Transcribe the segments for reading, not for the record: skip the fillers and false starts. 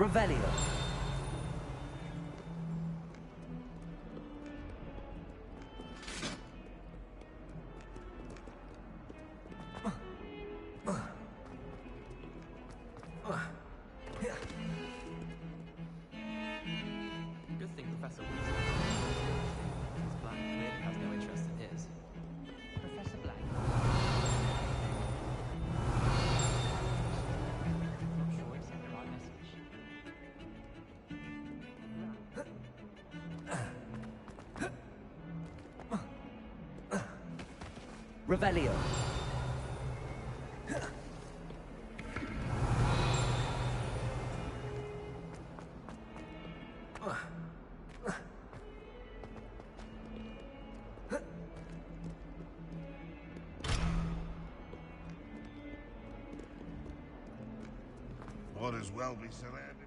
Revelio. Good thing Professor Wilson. His plan clearly has no interest in his. Professor Black. Not sure he sent the right message. Revelio. Might as well be surrounded.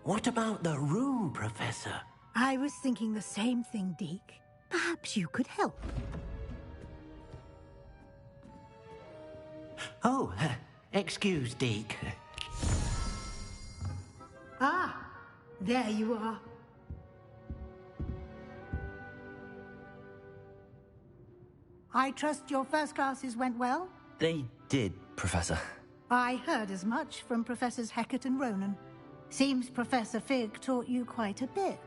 What about the room, Professor? I was thinking the same thing, Deke. Perhaps you could help. Oh, excuse, Deke. Ah, there you are. I trust your first classes went well? They did, Professor. I heard as much from Professors Hecat and Ronan. Seems Professor Fig taught you quite a bit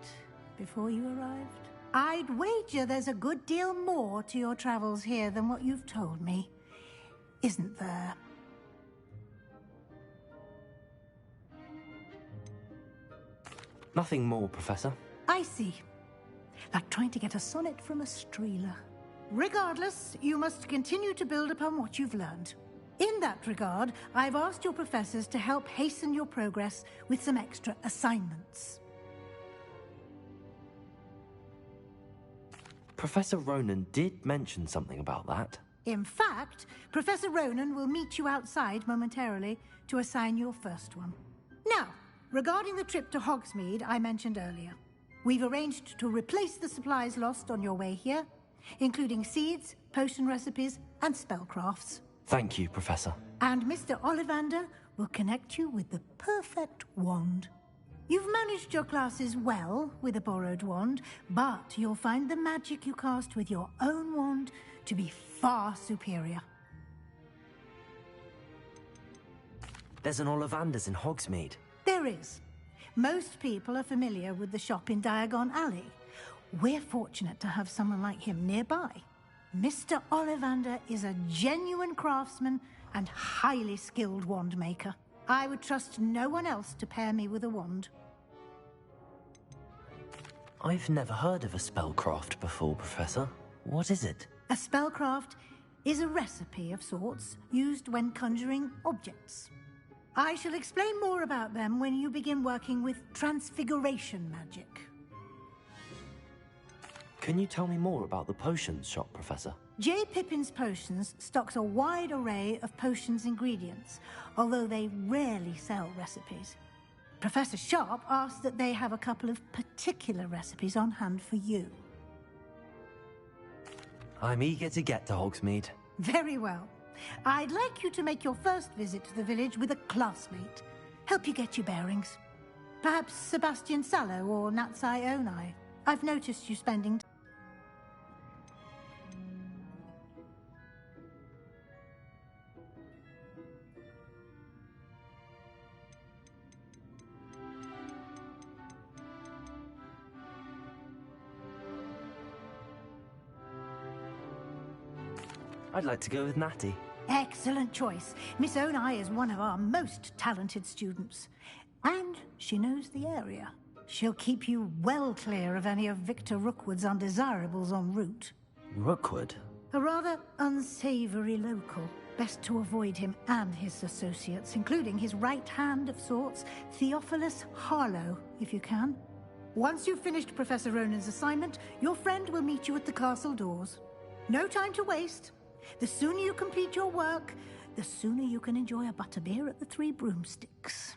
before you arrived. I'd wager there's a good deal more to your travels here than what you've told me. Isn't there? Nothing more, Professor. I see. Like trying to get a sonnet from a streeler. Regardless, you must continue to build upon what you've learned. In that regard, I've asked your professors to help hasten your progress with some extra assignments. Professor Ronan did mention something about that. In fact, Professor Ronan will meet you outside momentarily to assign your first one. Now, regarding the trip to Hogsmeade I mentioned earlier, we've arranged to replace the supplies lost on your way here, including seeds, potion recipes, and spellcrafts. Thank you, Professor. And Mr. Ollivander will connect you with the perfect wand. You've managed your classes well with a borrowed wand, but you'll find the magic you cast with your own wand to be far superior. There's an Ollivander's in Hogsmeade. There is. Most people are familiar with the shop in Diagon Alley. We're fortunate to have someone like him nearby. Mr. Ollivander is a genuine craftsman and highly skilled wand maker. I would trust no one else to pair me with a wand. I've never heard of a spellcraft before, Professor. What is it? A spellcraft is a recipe of sorts used when conjuring objects. I shall explain more about them when you begin working with transfiguration magic. Can you tell me more about the potions shop, Professor? J. Pippin's Potions stocks a wide array of potions ingredients, although they rarely sell recipes. Professor Sharp asked that they have a couple of particular recipes on hand for you. I'm eager to get to Hogsmeade. Very well. I'd like you to make your first visit to the village with a classmate. Help you get your bearings. Perhaps Sebastian Sallow or Natsai Onai. I've noticed you spending... I'd like to go with Natty. Excellent choice. Miss Onai is one of our most talented students. And she knows the area. She'll keep you well clear of any of Victor Rookwood's undesirables en route. Rookwood? A rather unsavory local. Best to avoid him and his associates, including his right hand of sorts, Theophilus Harlow, if you can. Once you've finished Professor Ronan's assignment, your friend will meet you at the castle doors. No time to waste. The sooner you complete your work, the sooner you can enjoy a butterbeer at the Three Broomsticks.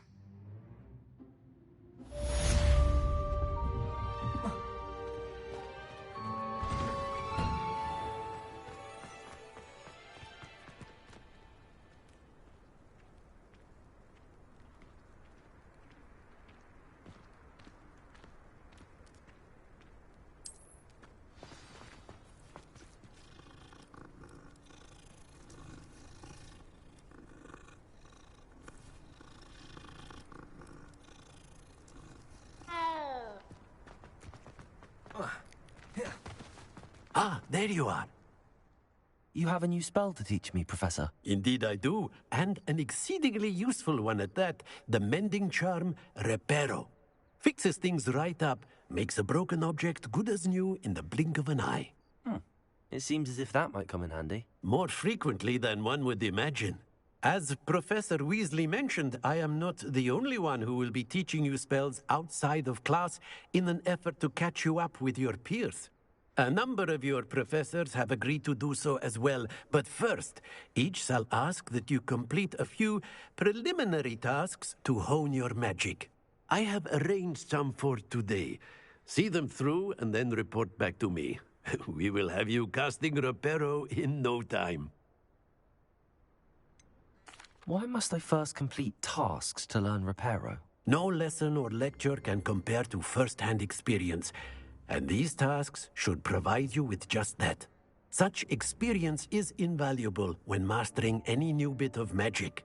Ah, there you are. You have a new spell to teach me, Professor. Indeed I do, and an exceedingly useful one at that. The mending charm, Reparo. Fixes things right up, makes a broken object good as new in the blink of an eye. It seems as if that might come in handy. More frequently than one would imagine. As Professor Weasley mentioned, I am not the only one who will be teaching you spells outside of class in an effort to catch you up with your peers. A number of your professors have agreed to do so as well, but first, each shall ask that you complete a few preliminary tasks to hone your magic. I have arranged some for today. See them through and then report back to me. We will have you casting Reparo in no time. Why must I first complete tasks to learn Reparo? No lesson or lecture can compare to first-hand experience. And these tasks should provide you with just that. Such experience is invaluable when mastering any new bit of magic.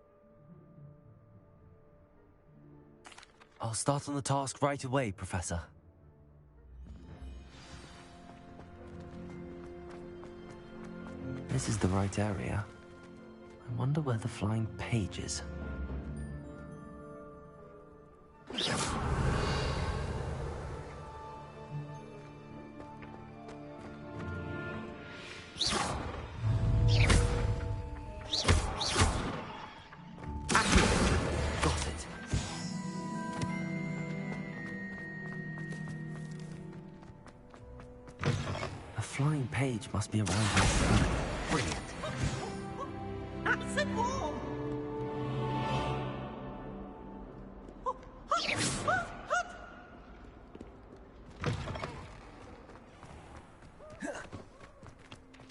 I'll start on the task right away, Professor. This is the right area. I wonder where the flying page is. Flying page must be around here. Brilliant. That's it all!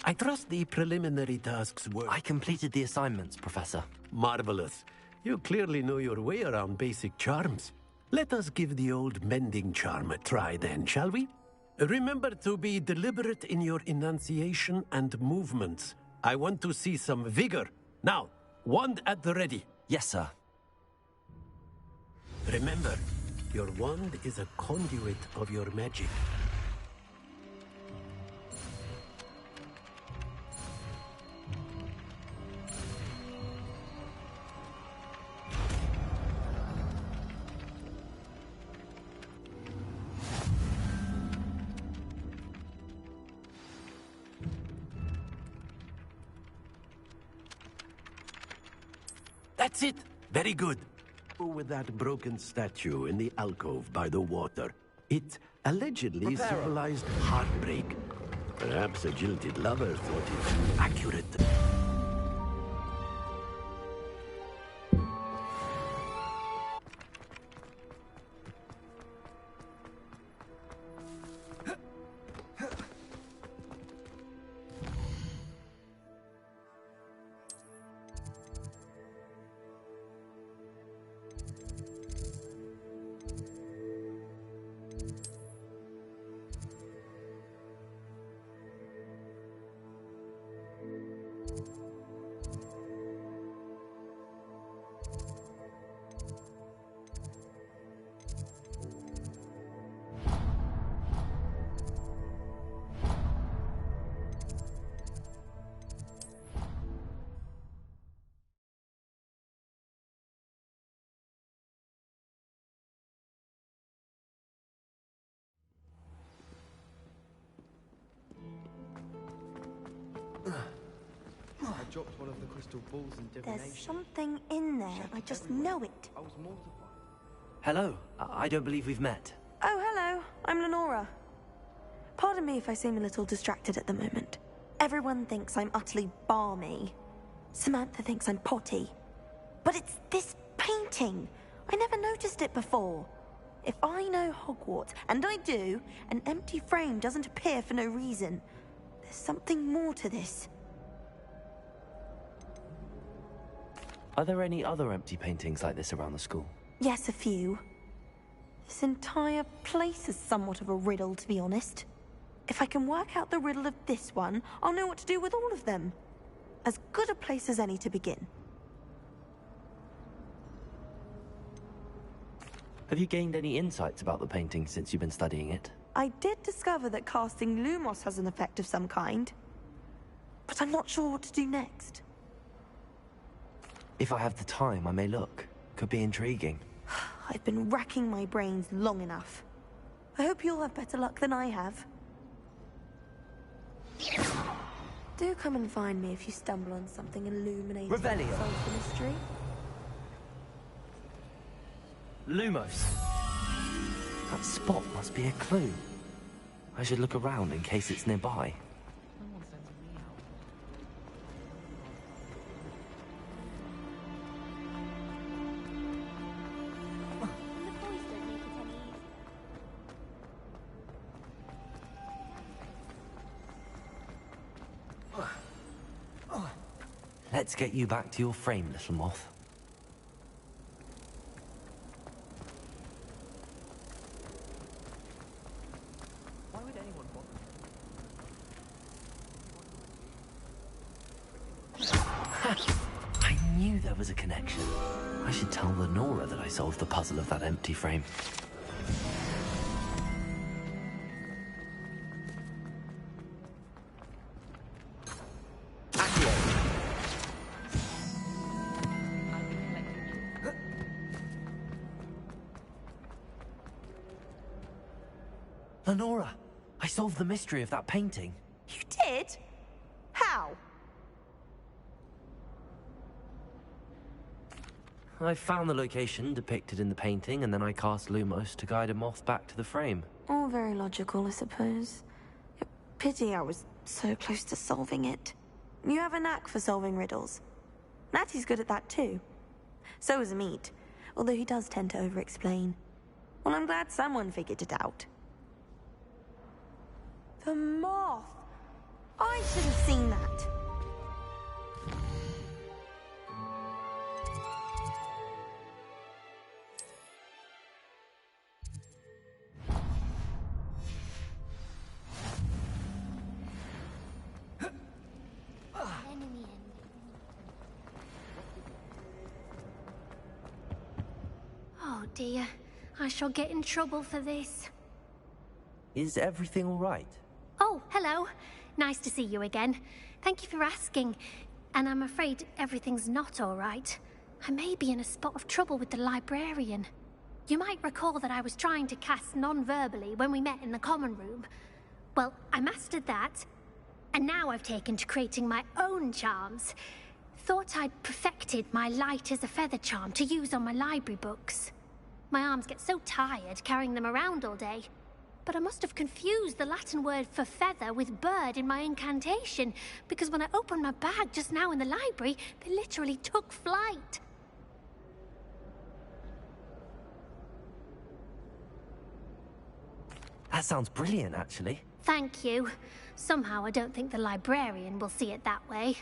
I trust the preliminary tasks were... I completed the assignments, Professor. Marvelous. You clearly know your way around basic charms. Let us give the old mending charm a try then, shall we? Remember to be deliberate in your enunciation and movements. I want to see some vigor. Now, wand at the ready. Yes, sir. Remember, your wand is a conduit of your magic. That's it! Very good. With that broken statue in the alcove by the water. It allegedly symbolized heartbreak. Perhaps a jilted lover thought it accurate. dropped one of the crystal balls in divination. There's something in there. I just know it. I was mortified. Hello. I don't believe we've met. Oh, hello. I'm Lenora. Pardon me if I seem a little distracted at the moment. Everyone thinks I'm utterly balmy. Samantha thinks I'm potty. But it's this painting. I never noticed it before. If I know Hogwarts, and I do, an empty frame doesn't appear for no reason. There's something more to this. Are there any other empty paintings like this around the school? Yes, a few. This entire place is somewhat of a riddle, to be honest. If I can work out the riddle of this one, I'll know what to do with all of them. As good a place as any to begin. Have you gained any insights about the painting since you've been studying it? I did discover that casting Lumos has an effect of some kind. But I'm not sure what to do next. If I have the time, I may look. Could be intriguing. I've been racking my brains long enough. I hope you'll have better luck than I have. Do come and find me if you stumble on something illuminating that Revelio. solves the mystery. Lumos. That spot must be a clue. I should look around in case it's nearby. No one sends me out. Let's get you back to your frame, little moth. Why would anyone bother? I knew there was a connection. I should tell Lenora that I solved the puzzle of that empty frame. Lenora, I solved the mystery of that painting. You did? How? I found the location depicted in the painting, and then I cast Lumos to guide a moth back to the frame. All very logical, I suppose. Pity I was so close to solving it. You have a knack for solving riddles. Natty's good at that too. So is Amit, although he does tend to over-explain. Well, I'm glad someone figured it out. The moth! I should have seen that. Oh dear, I shall get in trouble for this. Is everything all right? Oh, hello. Nice to see you again. Thank you for asking. And I'm afraid everything's not all right. I may be in a spot of trouble with the librarian. You might recall that I was trying to cast non-verbally when we met in the common room. Well, I mastered that. And now I've taken to creating my own charms. Thought I'd perfected my light as a feather charm to use on my library books. My arms get so tired carrying them around all day. But I must have confused the Latin word for feather with bird in my incantation, because when I opened my bag just now in the library, they literally took flight. That sounds brilliant, actually. Thank you. Somehow I don't think the librarian will see it that way.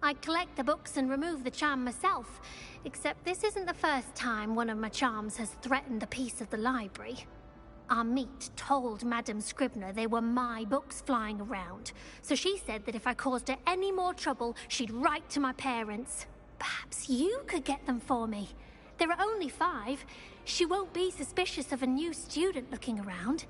I collect the books and remove the charm myself, except this isn't the first time one of my charms has threatened the peace of the library. Amit told Madame Scribner they were my books flying around, so she said that if I caused her any more trouble, she'd write to my parents. Perhaps you could get them for me. There are only 5. She won't be suspicious of a new student looking around.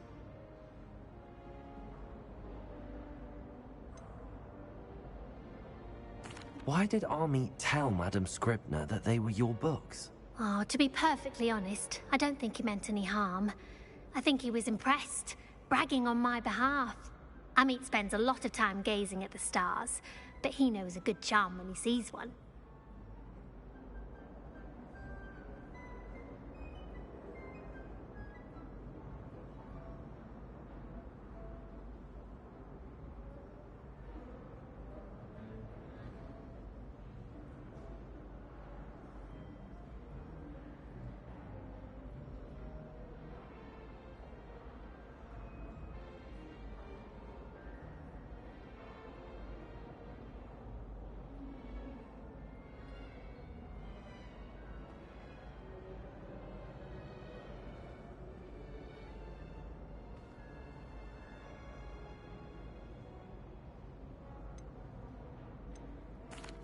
Why did Amit tell Madame Scribner that they were your books? Oh, to be perfectly honest, I don't think he meant any harm. I think he was impressed, bragging on my behalf. Amit spends a lot of time gazing at the stars. but he knows a good charm when he sees one.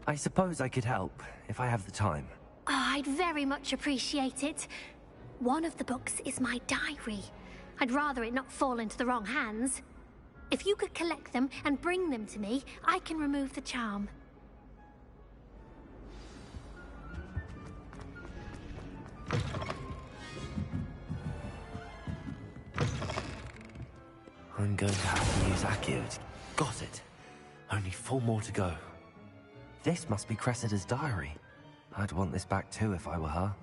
I suppose I could help, if I have the time. Oh, I'd very much appreciate it. One of the books is my diary. I'd rather it not fall into the wrong hands. If you could collect them and bring them to me, I can remove the charm. I'm going to have to use Accio. Got it. Only 4 more to go. This must be Cressida's diary. I'd want this back too if I were her.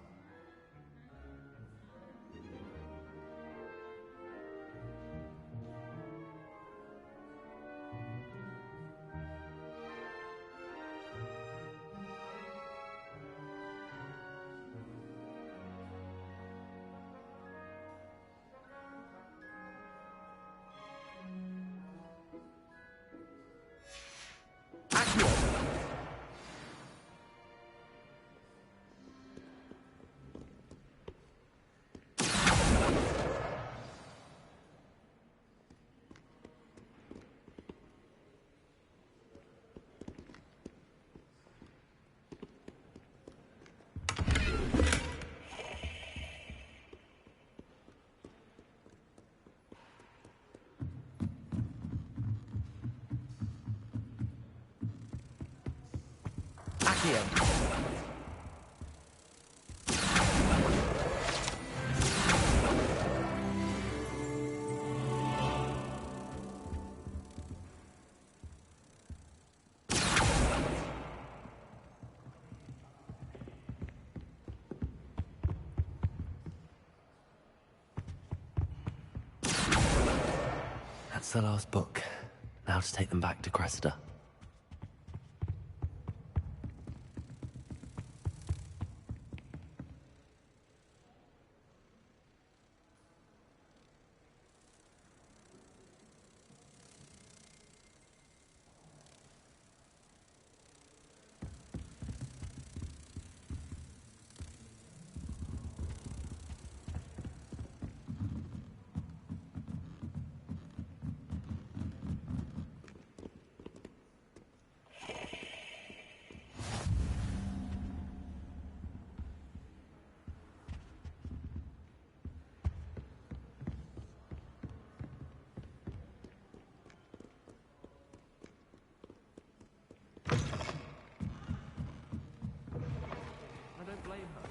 That's the last book. Now to take them back to Cressida. I don't blame her.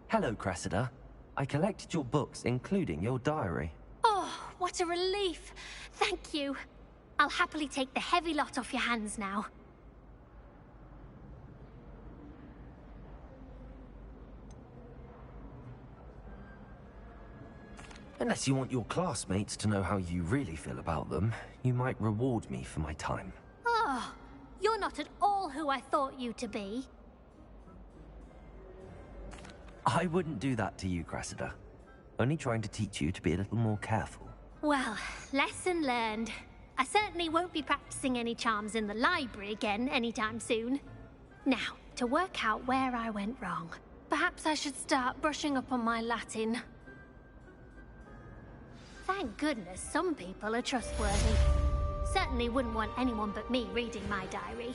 Hello, Cressida. I collected your books, including your diary. Oh, what a relief. Thank you. I'll happily take the heavy lot off your hands now. Unless you want your classmates to know how you really feel about them, you might reward me for my time. Oh, you're not at all who I thought you to be. I wouldn't do that to you, Cressida. Only trying to teach you to be a little more careful. Well, lesson learned. I certainly won't be practicing any charms in the library again anytime soon. Now, to work out where I went wrong. Perhaps I should start brushing up on my Latin. Thank goodness some people are trustworthy. Certainly wouldn't want anyone but me reading my diary.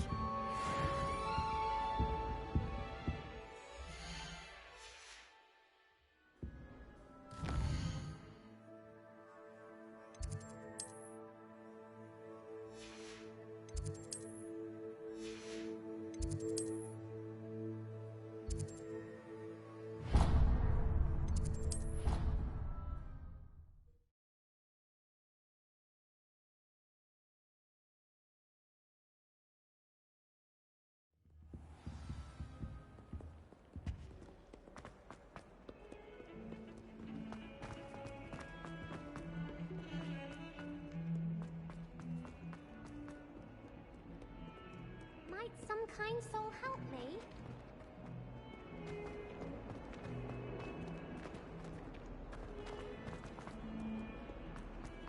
some kind soul help me?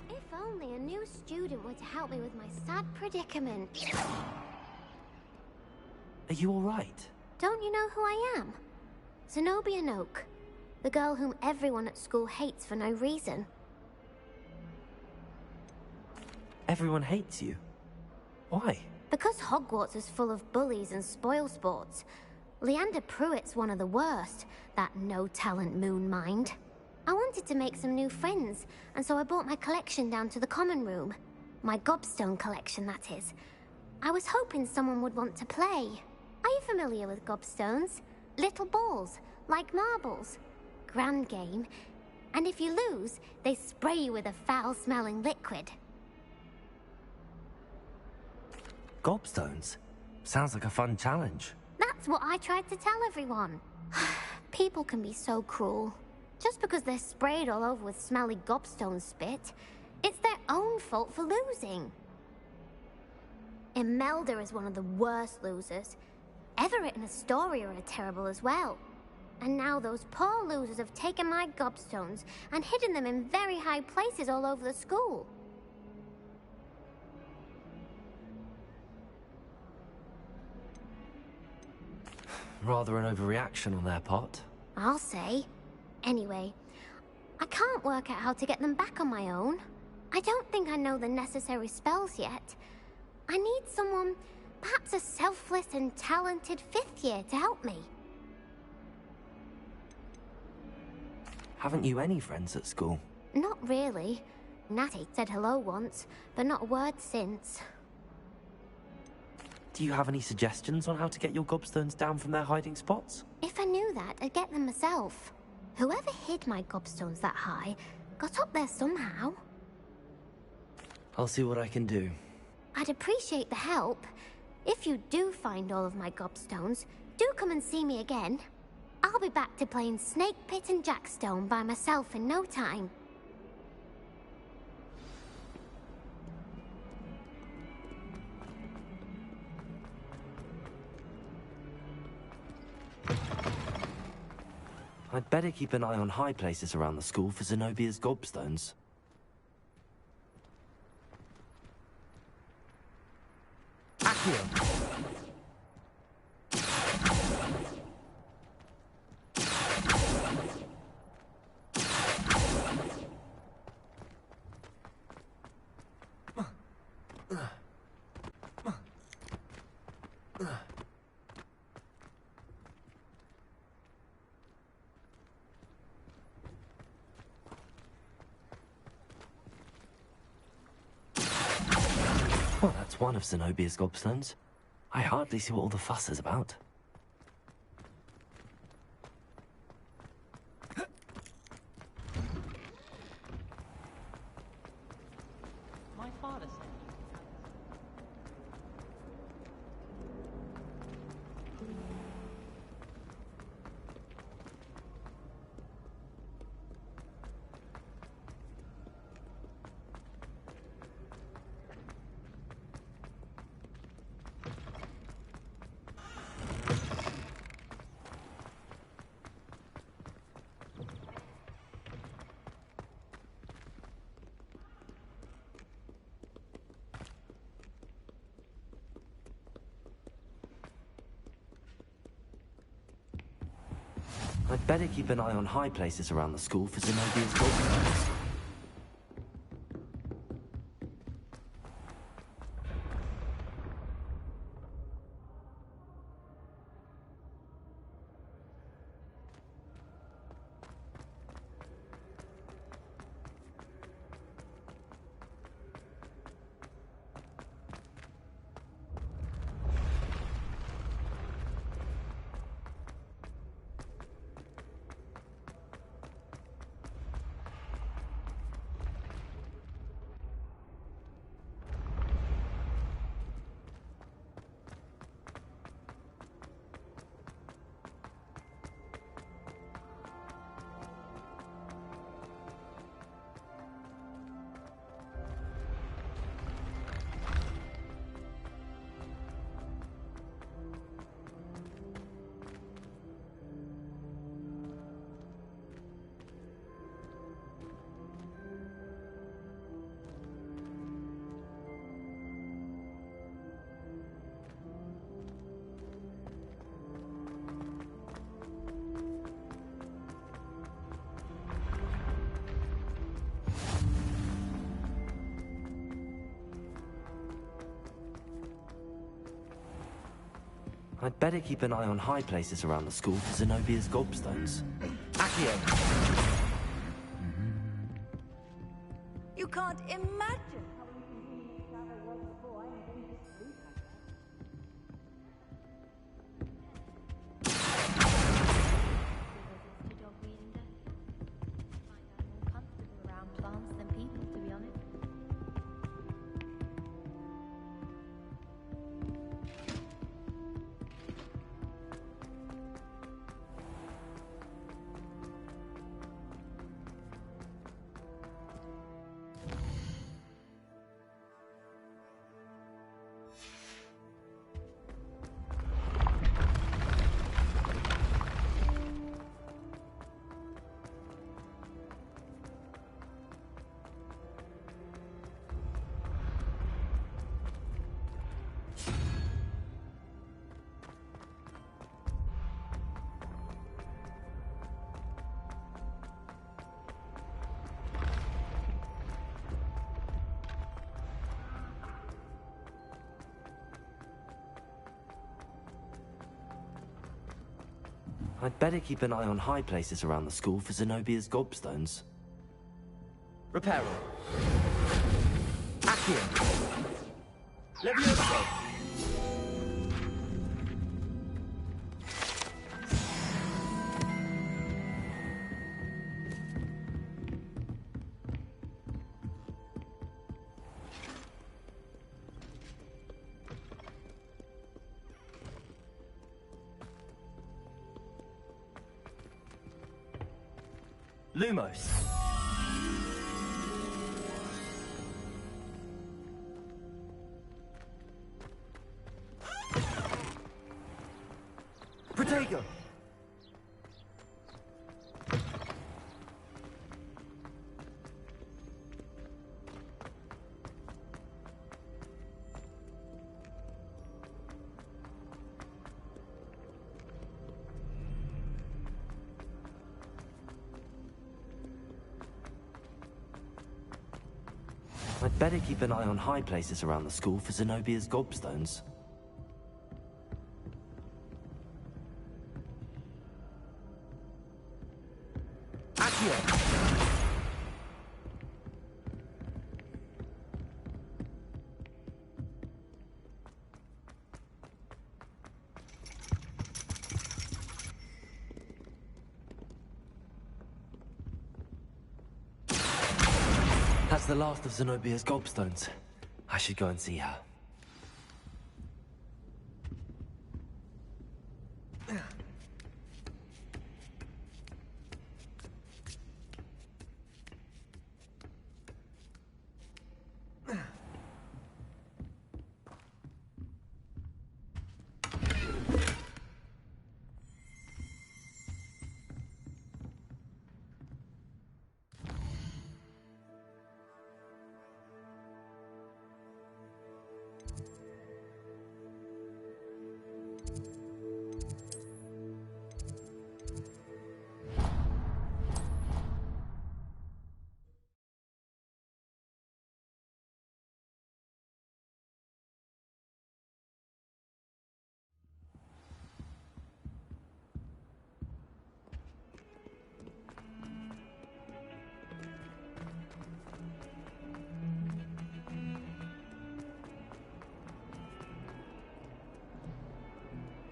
If only a new student were to help me with my sad predicament. Are you all right? Don't you know who I am? Zenobia Noak, the girl whom everyone at school hates for no reason. Everyone hates you. Why? Because Hogwarts is full of bullies and spoilsports. Leander Pruitt's one of the worst, that no-talent moon mind. I wanted to make some new friends, and so I brought my collection down to the common room. My gobstone collection, that is. I was hoping someone would want to play. Are you familiar with gobstones? Little balls, like marbles. Grand game. And if you lose, they spray you with a foul-smelling liquid. Gobstones? Sounds like a fun challenge. That's what I tried to tell everyone. People can be so cruel. Just because they're sprayed all over with smelly gobstone spit, it's their own fault for losing. Imelda is one of the worst losers. Everett and Astoria are terrible as well. And now those poor losers have taken my gobstones and hidden them in very high places all over the school. Rather an overreaction on their part. I'll say. Anyway, I can't work out how to get them back on my own. I don't think I know the necessary spells yet. I need someone, perhaps a selfless and talented 5th year to help me. Haven't you any friends at school? Not really. Natty said hello once, but not a word since. Do you have any suggestions on how to get your gobstones down from their hiding spots? If I knew that, I'd get them myself. Whoever hid my gobstones that high got up there somehow. I'll see what I can do. I'd appreciate the help. If you do find all of my gobstones, do come and see me again. I'll be back to playing Snake Pit and Jackstone by myself in no time. I'd better keep an eye on high places around the school for Zenobia's gobstones. Accio! Well, that's one of Zenobia's gobstones. I hardly see what all the fuss is about. My father said I'd better keep an eye on high places around the school for Zenobia's gobstones. I'd better keep an eye on high places around the school for Zenobia's gobstones. Accio! You can't imagine how inconvenient travel was before I invented sleep. I'd better keep an eye on high places around the school for Zenobia's gobstones. Reparo. Accio. Levioso. Lumos. Protego. I'd better keep an eye on high places around the school for Zenobia's gobstones. Accio! That's the last of Zenobia's gobstones. I should go and see her.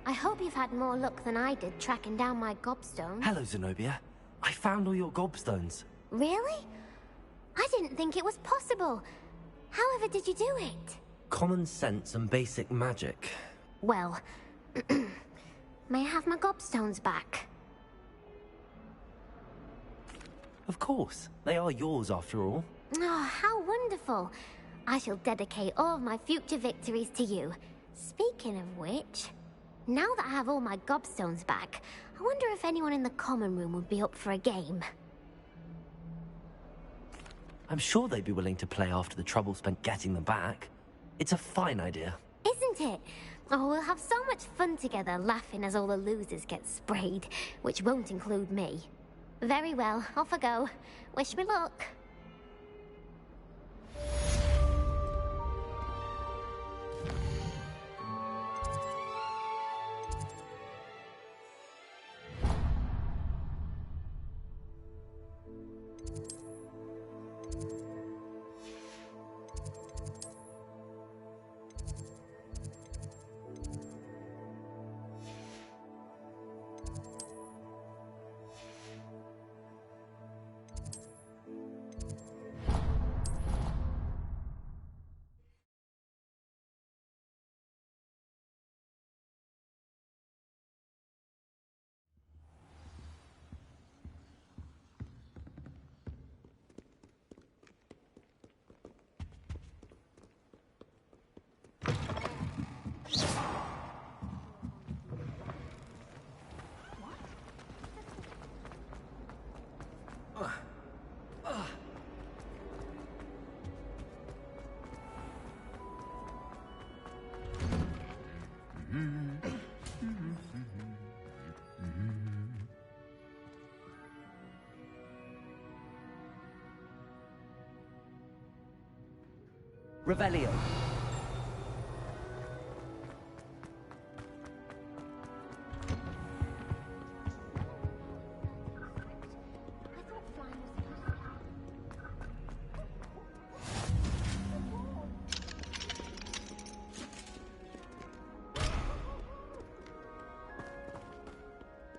I hope you've had more luck than I did tracking down my gobstone. Hello, Zenobia. I found all your gobstones. Really? I didn't think it was possible. However did you do it? Common sense and basic magic. Well, may I have my gobstones back? Of course. They are yours after all. Oh, how wonderful. I shall dedicate all of my future victories to you. Speaking of which, now that I have all my gobstones back, I wonder if anyone in the common room would be up for a game. I'm sure they'd be willing to play after the trouble spent getting them back. It's a fine idea. Isn't it? Oh, we'll have so much fun together, laughing as all the losers get sprayed, which won't include me. Very well, off I go. Wish me luck. Revelio.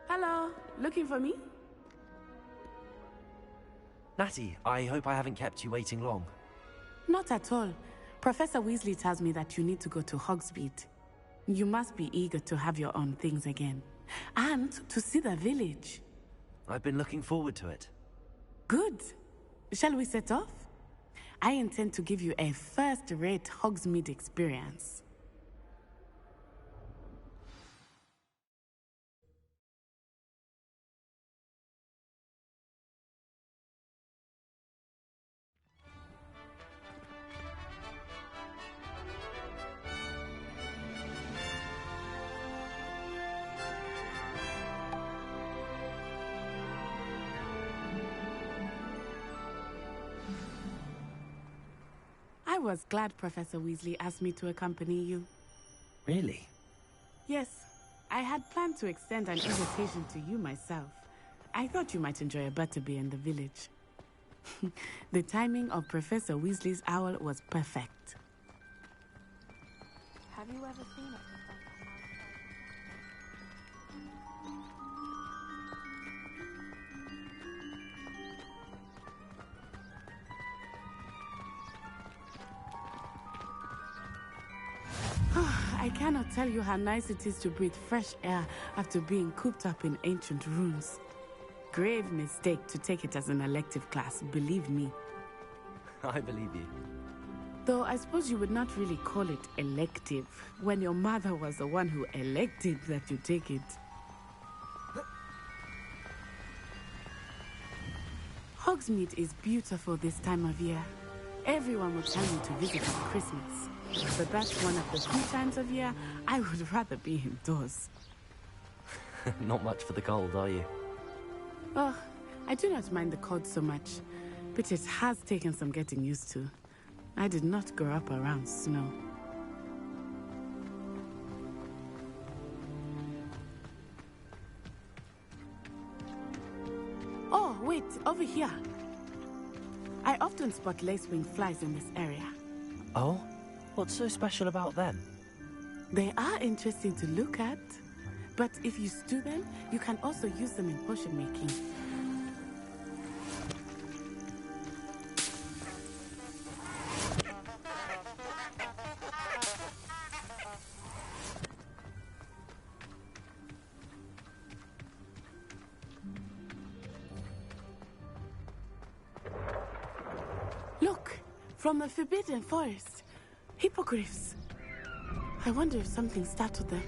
Hello, looking for me? Natty, I hope I haven't kept you waiting long. Not at all. Professor Weasley tells me that you need to go to Hogsmeade. You must be eager to have your own things again. And to see the village. I've been looking forward to it. Good. Shall we set off? I intend to give you a first-rate Hogsmeade experience. I was glad Professor Weasley asked me to accompany you. Really? Yes, I had planned to extend an invitation to you myself. I thought you might enjoy a butterbeer in the village. The timing of Professor Weasley's owl was perfect. Have you ever seen it? I cannot tell you how nice it is to breathe fresh air after being cooped up in ancient ruins. Grave mistake to take it as an elective class, believe me. I believe you. Though I suppose you would not really call it elective when your mother was the one who elected that you take it. Hogsmeade is beautiful this time of year. Everyone will tell you to visit at Christmas. But that's one of the few times of year I would rather be indoors. Not much for the cold, are you? Oh, I do not mind the cold so much, but it has taken some getting used to. I did not grow up around snow. Oh, wait, over here. I often spot lacewing flies in this area. Oh? What's so special about them? They are interesting to look at, but if you stew them, you can also use them in potion making. Look, from the Forbidden Forest. Hippogriffs. I wonder if something startled them.